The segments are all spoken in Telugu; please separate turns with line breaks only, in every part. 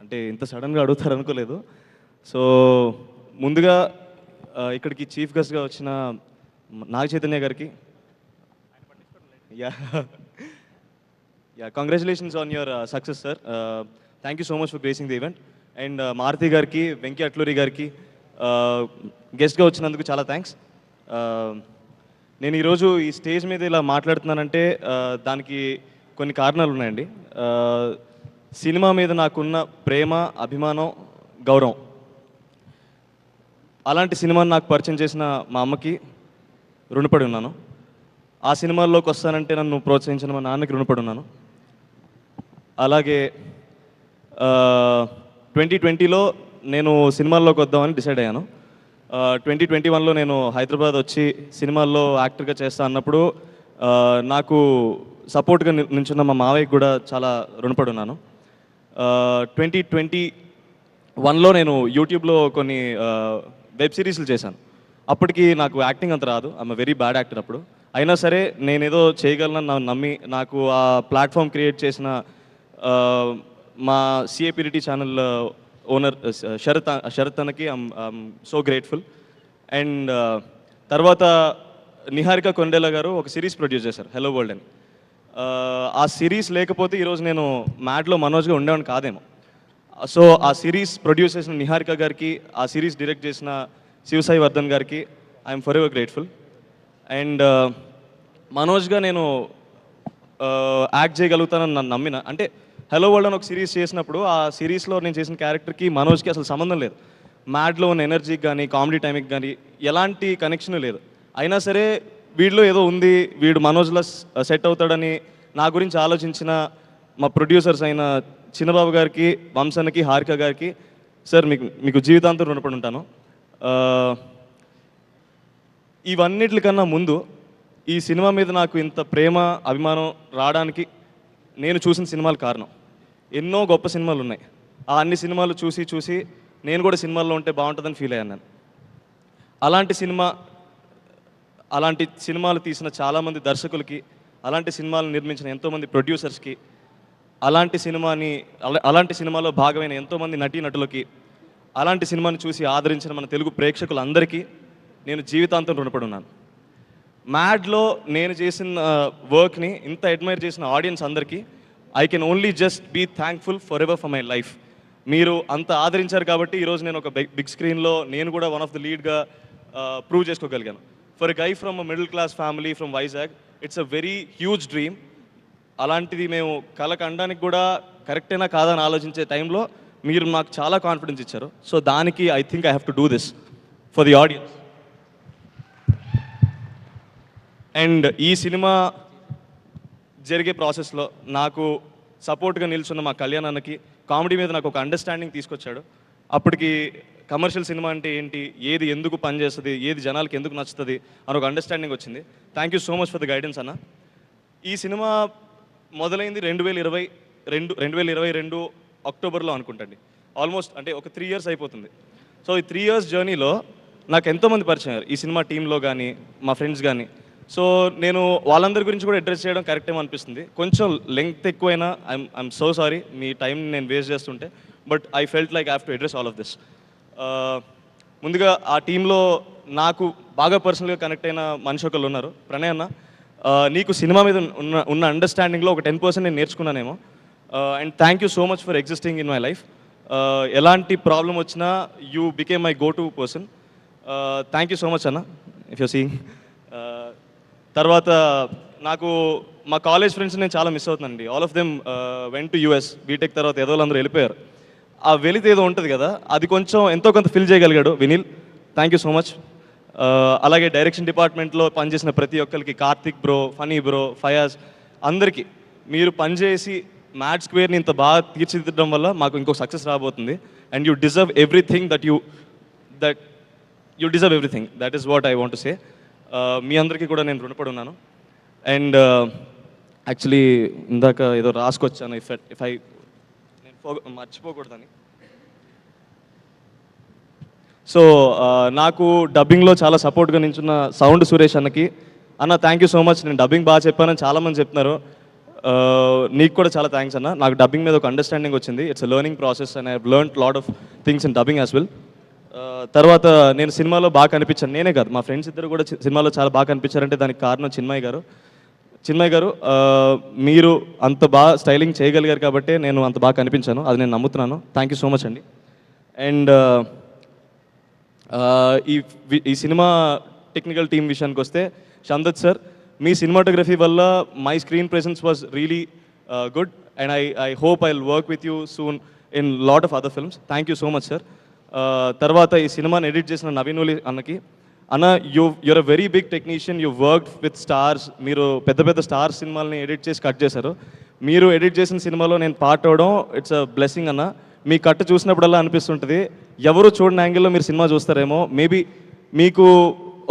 అంటే ఇంత సడన్గా అడుగుతారు అనుకోలేదు. సో ముందుగా ఇక్కడికి చీఫ్ గెస్ట్గా వచ్చిన నాగ చైతన్య గారికి yeah yeah congratulations on your success sir. Thank you so much for gracing the event. And Maruti గారికి, వెంకీ అట్లూరి గారికి గెస్ట్గా వచ్చినందుకు చాలా థ్యాంక్స్. నేను ఈరోజు ఈ స్టేజ్ మీద ఇలా మాట్లాడుతున్నానంటే దానికి కొన్ని కారణాలు ఉన్నాయండి. సినిమా మీద నాకున్న ప్రేమ, అభిమానం, గౌరవం, అలాంటి సినిమాని నాకు పరిచయం చేసిన మా అమ్మకి రుణపడి ఉన్నాను. ఆ సినిమాల్లోకి వస్తానంటే నన్ను ప్రోత్సహించిన మా నాన్నకి రుణపడి ఉన్నాను. అలాగే 2020లో నేను సినిమాల్లోకి వద్దామని డిసైడ్ అయ్యాను. 2021లో నేను హైదరాబాద్ వచ్చి సినిమాల్లో యాక్టర్గా చేస్తా అన్నప్పుడు నాకు సపోర్ట్గా నిల్చున్న మా మావయ్యకి కూడా చాలా రుణపడి ఉన్నాను. 2021లో నేను యూట్యూబ్లో కొన్ని వెబ్ సిరీస్లు చేశాను. అప్పటికి నాకు యాక్టింగ్ అంత రాదు, ఐఎమ్ వెరీ బ్యాడ్ యాక్టర్ అప్పుడు. అయినా సరే నేనేదో చేయగలనని నమ్మి నాకు ఆ ప్లాట్ఫామ్ క్రియేట్ చేసిన మా సిఏపిడిటీ ఛానల్ ఓనర్ శరత్ అన్నకి ఐఎమ్ సో గ్రేట్ఫుల్. అండ్ తర్వాత నిహారిక కొండేలా గారు ఒక సిరీస్ ప్రొడ్యూస్ చేశారు, హలో వరల్డ్ అని. ఆ సిరీస్ లేకపోతే ఈరోజు నేను మ్యాడ్లో మనోజ్గా ఉండేవాడిని కాదేమో. సో ఆ సిరీస్ ప్రొడ్యూస్ చేసిన నిహారిక గారికి, ఆ సిరీస్ డైరెక్ట్ చేసిన శివసాయి వర్ధన్ గారికి I'm forever grateful. And మనోజ్గా నేను యాక్ట్ చేయగలుగుతానని నన్ను నమ్మిన, అంటే హలో వరల్డ్ అని ఒక సిరీస్ చేసినప్పుడు ఆ సిరీస్లో నేను చేసిన క్యారెక్టర్కి మనోజ్కి అసలు సంబంధం లేదు. మ్యాడ్లో ఉన్న ఎనర్జీకి కానీ, కామెడీ టైంకి కానీ ఎలాంటి కనెక్షన్ లేదు. అయినా సరే వీడిలో ఏదో ఉంది, వీడు మనోజ్లో సెట్ అవుతాడని నా గురించి ఆలోచించిన మా ప్రొడ్యూసర్స్ అయిన చిన్నబాబు గారికి, వంశన్నకి, హారిక గారికి సార్ మీకు జీవితాంతం రుణపడి ఉంటాను. ఇవన్నిటికన్నా ముందు ఈ సినిమా మీద నాకు ఇంత ప్రేమ, అభిమానం రావడానికి నేను చూసిన సినిమాలు కారణం. ఎన్నో గొప్ప సినిమాలు ఉన్నాయి, ఆ అన్ని సినిమాలు చూసి నేను కూడా సినిమాల్లో ఉంటే బాగుంటుందని ఫీల్ అయ్యాను నేను. అలాంటి సినిమాలు తీసిన చాలామంది దర్శకులకి, అలాంటి సినిమాలు నిర్మించిన ఎంతోమంది ప్రొడ్యూసర్స్కి, అలాంటి సినిమాలో భాగమైన ఎంతోమంది నటీనటులకి, అలాంటి సినిమాని చూసి ఆదరించిన మన తెలుగు ప్రేక్షకులందరికీ నేను జీవితాంతం రుణపడి ఉన్నాను. మ్యాడ్లో నేను చేసిన వర్క్ని ఇంత అడ్మైర్ చేసిన ఆడియన్స్ అందరికీ I can only just be thankful for ever for my life. మీరు అంత ఆదరించారు కాబట్టి ఈరోజు నేను ఒక బిగ్ స్క్రీన్లో నేను కూడా వన్ ఆఫ్ ద లీడ్గా ప్రూవ్ చేసుకోగలిగాను. For a guy from a middle class family from Vizag, it's a very huge dream. అలాంటిది మేము కళకు అనడానికి కూడా కరెక్టేనా కాదని ఆలోచించే టైంలో మీరు నాకు చాలా కాన్ఫిడెన్స్ ఇచ్చారు. సో దానికి I think I have to do this for the audience. And ఈ సినిమా జరిగే ప్రాసెస్లో నాకు సపోర్ట్గా నిల్చున్న మా కళ్యాణ్ అన్నకి కామెడీ మీద నాకు ఒక అండర్స్టాండింగ్ తీసుకొచ్చాడు. అప్పటికి కమర్షియల్ సినిమా అంటే ఏంటి, ఏది ఎందుకు పనిచేస్తుంది, ఏది జనాలకి ఎందుకు నచ్చుతుంది అని ఒక అండర్స్టాండింగ్ వచ్చింది. Thank you so much for the guidance అన్న. ఈ సినిమా మొదలైంది 2022 అక్టోబర్లో అనుకుంటండి. ఆల్మోస్ట్ అంటే ఒక 3 years అయిపోతుంది. సో ఈ 3 years జర్నీలో నాకు ఎంతోమంది పరిచయం అయ్యారు, ఈ సినిమా టీంలో కానీ, మా ఫ్రెండ్స్ కానీ. సో నేను వాళ్ళందరి గురించి కూడా అడ్రస్ చేయడం కరెక్ట్ ఏమో అనిపిస్తుంది. కొంచెం లెంగ్త్ ఎక్కువైనా I'm so sorry, me time నేను వేస్ట్ చేస్తుంటే. But I felt like I have to address all of this. ముందుగా ఆ టీంలో నాకు బాగా పర్సనల్గా కనెక్ట్ అయిన మనిషి ఒకళ్ళు ఉన్నారు, ప్రణయ్ అన్న. నీకు సినిమా మీద ఉన్న అండర్స్టాండింగ్లో ఒక 10% నేను నేర్చుకున్నానేమో. And thank you so much for existing in my life. ఎలాంటి ప్రాబ్లం వచ్చినా you became my go to person. Thank you so much అన్న, ఇఫ్ యూ సీయింగ్. తర్వాత నాకు మా కాలేజ్ ఫ్రెండ్స్ నేను చాలా మిస్ అవుతున్నానండి. All of them went to US. B Tech తర్వాత ఏదో అందరూ వెళ్ళిపోయారు. ఆ వెలితి ఏదో ఉంటుంది కదా, అది కొంచెం ఎంతో కొంత ఫిల్ చేయగలిగాడు Vineel. Thank you so much. అలాగే డైరెక్షన్ డిపార్ట్మెంట్లో పనిచేసిన ప్రతి ఒక్కరికి, కార్తిక్ బ్రో, ఫనీ బ్రో, ఫయాజ్, అందరికీ మీరు పనిచేసి మ్యాడ్ స్క్వేర్ని ఇంత బాగా తీర్చిదిద్దడం వల్ల మాకు ఇంకో సక్సెస్ రాబోతుంది. And you deserve everything that you deserve everything. That is what I want to say. మీ అందరికీ కూడా నేను రుణపడి ఉన్నాను. అండ్ యాక్చువల్లీ ఇందాక ఏదో రాసుకొచ్చాను, ఇఫ్ ఐ నేను మర్చిపోకూడదని. సో నాకు డబ్బింగ్లో చాలా సపోర్ట్గా నించున్న సౌండ్ సురేష్ అన్నకి, అన్న థ్యాంక్ యూ సో మచ్. నేను డబ్బింగ్ బాగా చెప్పానని చాలామంది చెప్తున్నారు. నీకు కూడా చాలా థ్యాంక్స్ అన్న. నాకు డబ్బింగ్ మీద ఒక అండర్స్టాండింగ్ వచ్చింది. It's learning process and I have learned lot of things in dubbing as well. తర్వాత నేను సినిమాలో బాగా కనిపించాను. నేనే కాదు, మా ఫ్రెండ్స్ ఇద్దరు కూడా సినిమాలో చాలా బాగా కనిపించారంటే దానికి కారణం చిన్మయ్ గారు. మీరు అంత బాగా స్టైలింగ్ చేయగలిగారు కాబట్టి నేను అంత బాగా కనిపించాను. అది నేను నమ్ముతున్నాను. థ్యాంక్ యూ సో మచ్ అండి. అండ్ ఈ సినిమా టెక్నికల్ టీమ్ విషయానికి వస్తే, షందత్ సార్, మీ సినిమాటోగ్రఫీ వల్ల my screen presence was really good and I hope I will work with you soon in lot of other films. Thank you so much sir. తర్వాత ఈ సినిమాని ఎడిట్ చేసిన నవీన్ ఉలి అన్నకి, అన్న you're a very big technician, you work with stars. మీరు పెద్ద పెద్ద స్టార్స్ సినిమాలని ఎడిట్ చేసి కట్ చేశారు. మీరు ఎడిట్ చేసిన సినిమాలో నేను పార్ట్ అవడం ఇట్స్ అ బ్లెస్సింగ్ అన్న. మీ కట్ చూసినప్పుడల్లా అనిపిస్తుంటుంది ఎవరు చూడని యాంగిల్లో మీరు సినిమా చూస్తారేమో. మేబీ మీకు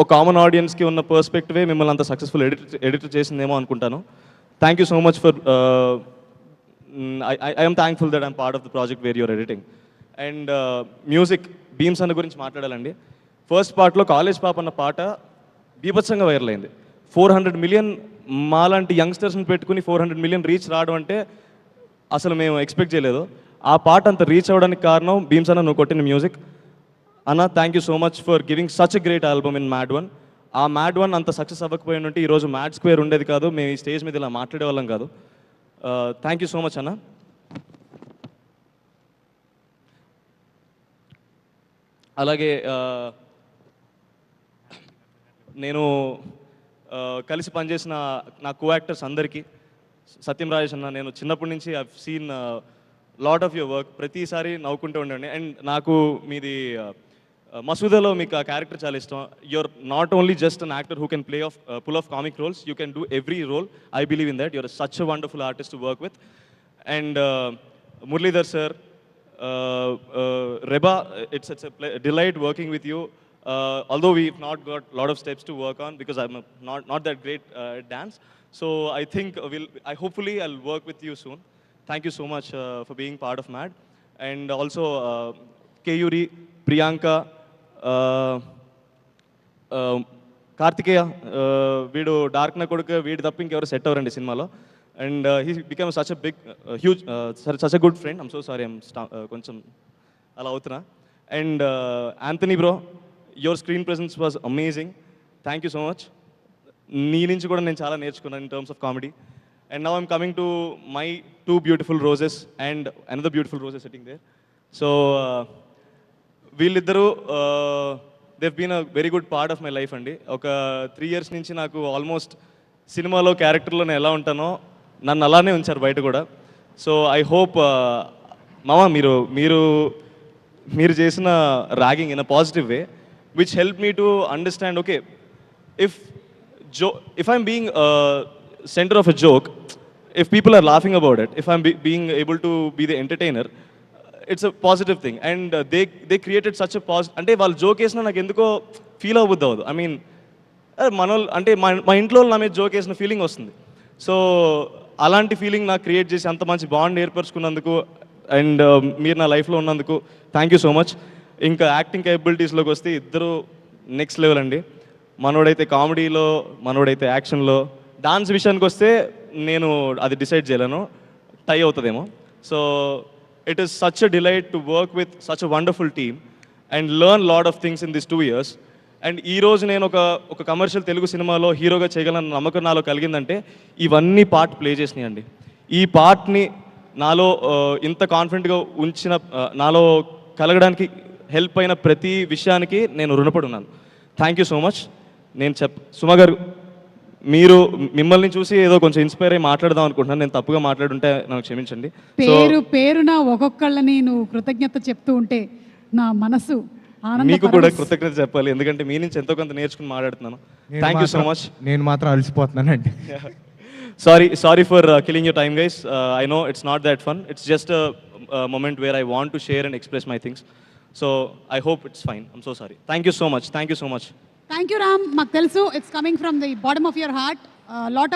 ఒక కామన్ ఆడియన్స్కి ఉన్న పర్స్పెక్టివే మిమ్మల్ని అంత సక్సెస్ఫుల్ ఎడిటర్ చేసిందేమో అనుకుంటాను. Thank you so much for I'm thankful that I'm part of the project where you're editing. And music, Bheems అన్న గురించి మాట్లాడాలండి. ఫస్ట్ పార్ట్లో కాలేజ్ పాప అన్న పాట బీభత్సంగా వైరల్ అయింది. 400 million మాలాంటి యంగ్స్టర్స్ని పెట్టుకుని 400 million రీచ్ రావడం అంటే అసలు మేము ఎక్స్పెక్ట్ చేయలేదు. ఆ పాట అంత రీచ్ అవ్వడానికి కారణం భీమ్స్ అన్న, నువ్వు కొట్టిన మ్యూజిక్ అన్న. Thank you so much for giving such a great album in mad one. ఆ మ్యాడ్ వన్ అంత సక్సెస్ అవ్వకపోయి ఉంటే ఈరోజు మ్యాడ్ స్క్వేర్ ఉండేది కాదు, మేము ఈ స్టేజ్ మీద ఇలా మాట్లాడే వాళ్ళం కాదు. థ్యాంక్ యూ సో మచ్ అన్న. అలాగే నేను కలిసి పనిచేసిన నా కో యాక్టర్స్ అందరికీ, సత్యం రాజేష్ అన్న, నేను చిన్నప్పటి నుంచి I seen lot of your work. ప్రతిసారి నవ్వుకుంటూ ఉండండి. అండ్ నాకు మీది మసూదాలో మీకు ఆ క్యారెక్టర్ చాలా ఇష్టం. You're not only just an actor who can play off pull off comic roles, you can do every role. I believe in that. You're such a wonderful artist to work with. And Muralidhar sir, Reba, it's a delight working with you. Although we've not got a lot of steps to work on because I'm not that great at dance. So I think hopefully I'll work with you soon. Thank you so much for being part of MAD. And also Keyuri, Priyanka, Kartikeya, వీడు డార్క్ నా కొడుకు, వీడి తప్ప ఇంకెవరు సెట్ అవ్వరండి సినిమాలో. And he became such a big, huge, such a good friend. I'm so sorry, I'm కొంచెం అలా అవుతున్నా. And Anthony bro, your screen presence was amazing. Thank you so much. నీ నుంచి కూడా నేను చాలా నేర్చుకున్నాను in terms of comedy. And now I'm coming to my two beautiful roses and another beautiful rose is sitting there. So వీళ్ళిద్దరూ they've been a very good part of my life అండి. ఒక 3 years నుంచి నాకు ఆల్మోస్ట్ సినిమాలో క్యారెక్టర్లో నేను ఎలా ఉంటానో నన్ను అలానే ఉంచారు బయట కూడా. సో ఐ హోప్ మామ మీరు చేసిన ragging in a positive way which help me to understand, okay, if I'm being center of a joke, if people are laughing about it, if I'm being able to be the entertainer, it's a positive thing. And they created such a positive, అంటే వాళ్ళు జోక్ వేసినా నాకు ఎందుకో ఫీల్ అవ్వద్దు అవ్వదు. ఐ మీన్ అంటే మా ఇంట్లో నా మీద జోక్ వేసిన ఫీలింగ్ వస్తుంది. సో అలాంటి ఫీలింగ్ నాకు క్రియేట్ చేసి అంత మంచి బాండ్ ఏర్పరచుకున్నందుకు అండ్ మీరు నా లైఫ్లో ఉన్నందుకు థ్యాంక్ యూ సో మచ్. ఇంకా యాక్టింగ్ కేపబిలిటీస్లోకి వస్తే ఇద్దరు నెక్స్ట్ లెవెల్ అండి. మనోడైతే కామెడీలో, మనోడైతే యాక్షన్లో. డాన్స్ విషయానికి వస్తే నేను అది డిసైడ్ చేయలేను, టై అవుతుందేమో. So it is such a delight to work with such a wonderful team and learn lot of things in this 2 years. And ఈరోజు నేను ఒక కమర్షియల్ తెలుగు సినిమాలో హీరోగా చేయగలన్న నమ్మకం నాలో కలిగిందంటే ఇవన్నీ పార్ట్ ప్లే చేసినాయండి. ఈ పార్ట్ని నాలో ఇంత కాన్ఫిడెంట్గా ఉంచిన, నాలో కలగడానికి హెల్ప్ అయిన ప్రతి విషయానికి నేను రుణపడి ఉన్నాను. Thank you so much. Suma గారు, మిమ్మల్ని చూసి ఏదో కొంచెం ఇన్స్పైర్ అయ్యి మాట్లాడదాం అనుకుంటున్నాను. నేను తప్పుగా మాట్లాడుంటే నాకు క్షమించండి.
పేరున ఒక్కొక్కళ్ళని నువ్వు కృతజ్ఞత చెప్తూ ఉంటే నా మనసు
మీకు కూడా కృతజ్ఞత చెప్పాలి, ఎందుకంటే మీ నుంచి ఎంతో కొంత నేర్చుకుని మాట్లాడుతున్నాను. Thank you so much.
నేను మాత్రం అలసిపోతున్నానండి.
Sorry for killing your time guys. I know it's not that fun, it's just a moment where I want to share and express my things. So I hope it's fine. I'm so sorry. Thank you so much. Thank you so much.
Thank you Ram. మాకు తెలుసు it's coming from the bottom of your heart. Lot